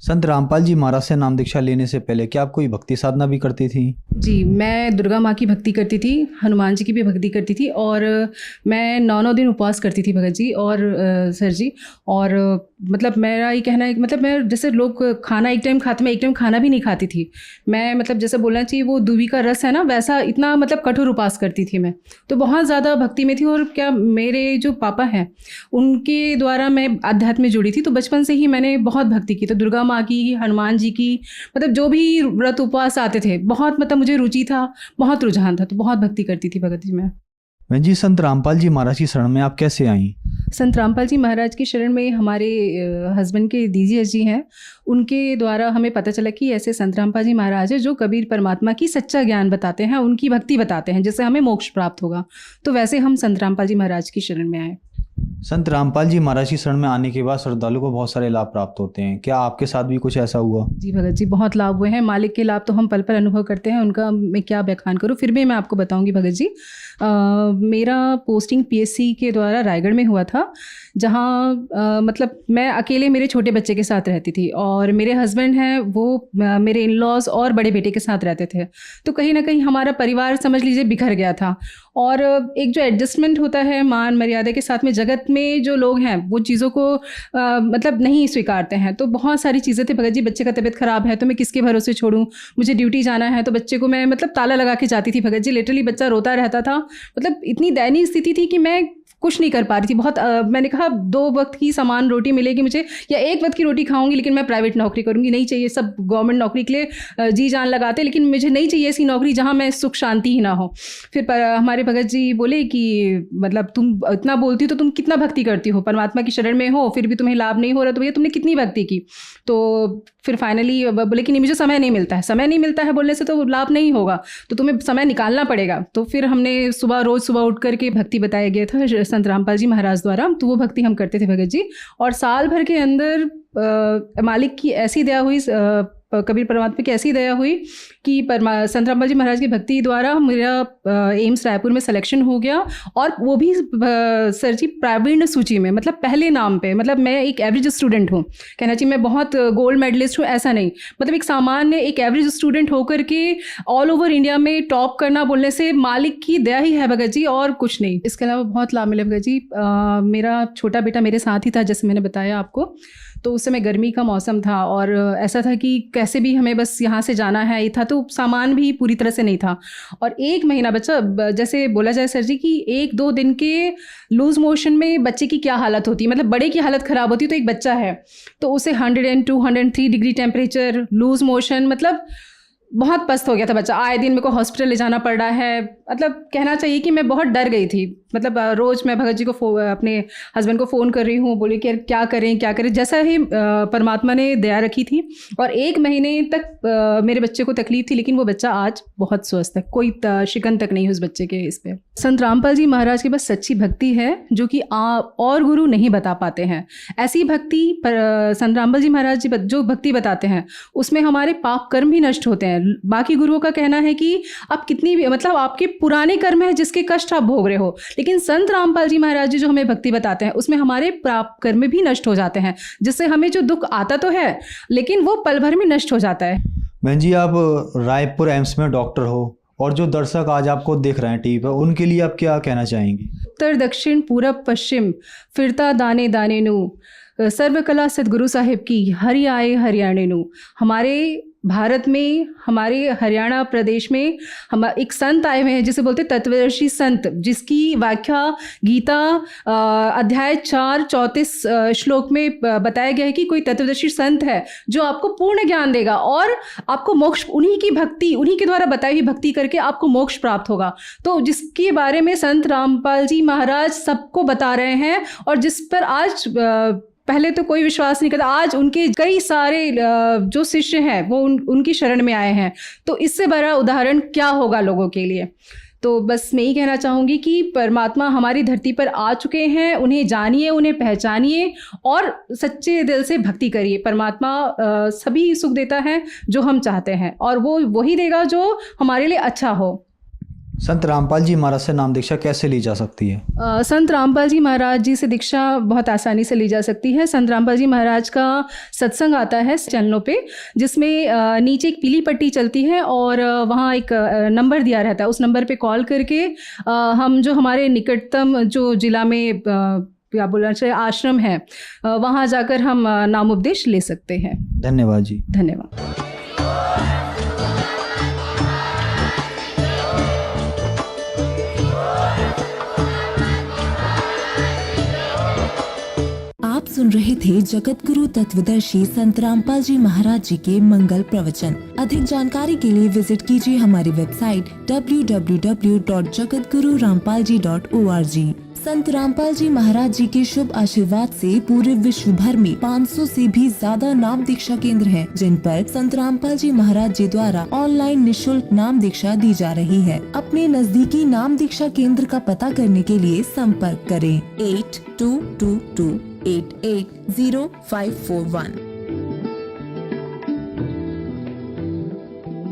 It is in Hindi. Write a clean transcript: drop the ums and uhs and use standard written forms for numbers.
संत रामपाल जी महाराज से नाम दीक्षा लेने से पहले क्या आप कोई भक्ति साधना भी करती थी? जी, मैं दुर्गा माँ की भक्ति करती थी, हनुमान जी की भी भक्ति करती थी और मैं 9 दिन उपवास करती थी भगत जी और सर जी। और मतलब मेरा ये कहना है कि मतलब मैं जैसे लोग खाना एक टाइम खाते, मैं एक टाइम खाना भी नहीं खाती थी। मैं मतलब जैसे बोलना चाहिए वो दूबी का रस है ना, वैसा इतना मतलब कठोर उपवास करती थी मैं। तो बहुत ज़्यादा भक्ति में थी। और क्या मेरे जो पापा हैं उनके द्वारा मैं अध्यात्म में जुड़ी थी, तो बचपन से ही मैंने बहुत भक्ति की। तो दुर्गा माँ की, हनुमान जी की, मतलब जो भी व्रत उपवास आते थे बहुत मतलब मुझे रुचि था, बहुत रुझान था, तो बहुत भक्ति करती थी भगत जी मैं। बहन जी, संत रामपाल जी महाराज की शरण में आप कैसे आई? संत रामपाल जी महाराज की शरण में हमारे हस्बैंड के दीजिए जी हैं, उनके द्वारा हमें पता चला कि ऐसे संत रामपाल जी महाराज है जो कबीर परमात्मा की सच्चा ज्ञान बताते हैं, उनकी भक्ति बताते हैं जिससे हमें मोक्ष प्राप्त होगा। तो वैसे हम संत रामपाल जी महाराज की शरण में आए। संत रामपाल जी महाराज की शरण में आने के बाद श्रद्धालु को बहुत सारे लाभ प्राप्त होते हैं, क्या आपके साथ भी कुछ ऐसा हुआ? जी भगत जी, बहुत लाभ हुए हैं। मालिक के लाभ तो हम पल पल अनुभव करते हैं, उनका मैं क्या बयान करूं, फिर भी मैं आपको बताऊंगी भगत जी। मेरा पोस्टिंग पीएससी के द्वारा रायगढ़ में हुआ था, जहां मतलब मैं अकेले मेरे छोटे बच्चे के साथ रहती थी और मेरे हस्बैंड हैं वो मेरे इन लॉज और बड़े बेटे के साथ रहते थे। तो कहीं ना कहीं हमारा परिवार समझ लीजिए बिखर गया था। और एक जो एडजस्टमेंट होता है मान मर्यादा के साथ में, जगत में जो लोग हैं वो चीज़ों को मतलब नहीं स्वीकारते हैं। तो बहुत सारी चीज़ें थी भगत जी, बच्चे का तबीयत ख़राब है तो मैं किसके भरोसे छोड़ूं, मुझे ड्यूटी जाना है तो बच्चे को मैं मतलब ताला लगा के जाती थी भगत जी। लिटरली बच्चा रोता रहता था, मतलब इतनी दयनीय स्थिति थी कि मैं कुछ नहीं कर पा रही थी। बहुत मैंने कहा 2 वक्त की समान रोटी मिलेगी मुझे या 1 वक्त की रोटी खाऊंगी, लेकिन मैं प्राइवेट नौकरी करूंगी नहीं चाहिए। सब गवर्नमेंट नौकरी के लिए जी जान लगाते, लेकिन मुझे नहीं चाहिए ऐसी नौकरी जहां मैं सुख शांति ही ना हो। फिर हमारे भगत जी बोले कि मतलब तुम इतना बोलती हो तो तुम कितना भक्ति करती हो, परमात्मा की शरण में हो फिर भी तुम्हें लाभ नहीं हो रहा, तो भैया तुमने कितनी भक्ति की। तो फिर फाइनली बोले कि नहीं मुझे समय नहीं मिलता है। समय नहीं मिलता है बोलने से तो लाभ नहीं होगा, तो तुम्हें समय निकालना पड़ेगा। तो फिर हमने रोज़ सुबह उठ करके भक्ति बताया गया था संत रामपाल जी महाराज द्वारा, तो वो भक्ति हम करते थे भगत जी। और साल भर के अंदर मालिक की ऐसी दया हुई, कबीर परमात्मा की ऐसी दया हुई कि संत रामपाल जी महाराज की भक्ति द्वारा मेरा एम्स रायपुर में सिलेक्शन हो गया। और वो भी सर जी प्रावीण्य सूची में, मतलब पहले नाम पे। मतलब मैं एक एवरेज स्टूडेंट हूँ, कहना चाहिए मैं बहुत गोल्ड मेडलिस्ट हूँ ऐसा नहीं, मतलब एक सामान्य एक एवरेज स्टूडेंट होकर के ऑल ओवर इंडिया में टॉप करना बोलने से मालिक की दया ही है भगत जी, और कुछ नहीं। इसके अलावा बहुत लाभ मिले भगत जी। मेरा छोटा बेटा मेरे साथ ही था, जैसे मैंने बताया आपको। तो उस समय गर्मी का मौसम था और ऐसा था कि कैसे भी हमें बस यहाँ से जाना है, ये था। तो सामान भी पूरी तरह से नहीं था। और 1 महीना बच्चा, जैसे बोला जाए सर जी कि 1-2 दिन के लूज मोशन में बच्चे की क्या हालत होती है, मतलब बड़े की हालत ख़राब होती है। तो एक बच्चा है तो उसे 102, 103 डिग्री टेम्परेचर, लूज मोशन, मतलब बहुत पस्त हो गया था बच्चा। आए दिन मेरे को हॉस्पिटल ले जाना पड़ रहा है। मतलब कहना चाहिए कि मैं बहुत डर गई थी। मतलब रोज़ मैं भगत जी को अपने हस्बैंड को फ़ोन कर रही हूँ, बोले कि क्या करें। जैसा ही परमात्मा ने दया रखी थी और 1 महीने तक मेरे बच्चे को तकलीफ थी, लेकिन वो बच्चा आज बहुत स्वस्थ है, कोई शिकन तक नहीं है उस बच्चे के इस पर। संत रामपाल जी महाराज के बस सच्ची भक्ति है जो कि और गुरु नहीं बता पाते हैं। ऐसी भक्ति संत रामपाल जी महाराज जी जो भक्ति बताते हैं उसमें हमारे पाप कर्म भी नष्ट होते हैं। बाकी गुरुओं का कहना है कि आप कितनी भी, मतलब आपके पुराने कर्म है जिसके कष्ट आप भोग रहे हो, लेकिन संत रामपाल जी महाराज जी जो हमें भक्ति बताते हैं उसमें हमारे पाप कर्म भी नष्ट हो जाते हैं, जिससे हमें जो दुख आता तो है लेकिन वो पल भर में नष्ट हो जाता है। बहन जी, आप रायपुर एम्स में डॉक्टर हो और जो दर्शक आज आपको देख रहे हैं टीवी पर, उनके लिए आप क्या कहना चाहेंगी? उत्तर दक्षिण पूरब पश्चिम फिरता दाने दाने नु, सर्वकला सदगुरु साहिब की हरि आए हरियाणे नु। हमारे भारत में, हमारे हरियाणा प्रदेश में हम एक संत आए हुए हैं जिसे बोलते तत्वदर्शी संत, जिसकी व्याख्या गीता अध्याय 4 34 श्लोक में बताया गया है कि कोई तत्वदर्शी संत है जो आपको पूर्ण ज्ञान देगा और आपको मोक्ष, उन्हीं की भक्ति, उन्हीं के द्वारा बताई हुई भक्ति करके आपको मोक्ष प्राप्त होगा। तो जिसके बारे में संत रामपाल जी महाराज सबको बता रहे हैं और जिस पर आज पहले तो कोई विश्वास नहीं करता, आज उनके कई सारे जो शिष्य हैं वो उनकी शरण में आए हैं। तो इससे बड़ा उदाहरण क्या होगा लोगों के लिए। तो बस मैं ही कहना चाहूँगी कि परमात्मा हमारी धरती पर आ चुके हैं, उन्हें जानिए, उन्हें पहचानिए और सच्चे दिल से भक्ति करिए। परमात्मा सभी सुख देता है जो हम चाहते हैं और वो वही देगा जो हमारे लिए अच्छा हो। संत रामपाल जी महाराज से नाम दीक्षा कैसे ली जा सकती है? संत रामपाल जी महाराज जी से दीक्षा बहुत आसानी से ली जा सकती है। संत रामपाल जी महाराज का सत्संग आता है चैनलों पे, जिसमें नीचे एक पीली पट्टी चलती है और वहाँ एक नंबर दिया रहता है। उस नंबर पे कॉल करके हम जो हमारे निकटतम जो जिला में क्या बोलना चाहिए आश्रम है, वहाँ जाकर हम नाम उपदेश ले सकते हैं। धन्यवाद जी। धन्यवाद। आप सुन रहे थे जगत गुरु तत्वदर्शी संत रामपाल जी महाराज जी के मंगल प्रवचन। अधिक जानकारी के लिए विजिट कीजिए हमारी वेबसाइट www.jagatgururampalji.org। संत रामपाल जी महाराज जी के शुभ आशीर्वाद से पूरे विश्व भर में 500 से भी ज्यादा नाम दीक्षा केंद्र हैं, जिन पर संत रामपाल जी महाराज जी द्वारा ऑनलाइन निशुल्क नाम दीक्षा दी जा रही है। अपने नजदीकी नाम दीक्षा केंद्र का पता करने के लिए संपर्क करें 8222880541।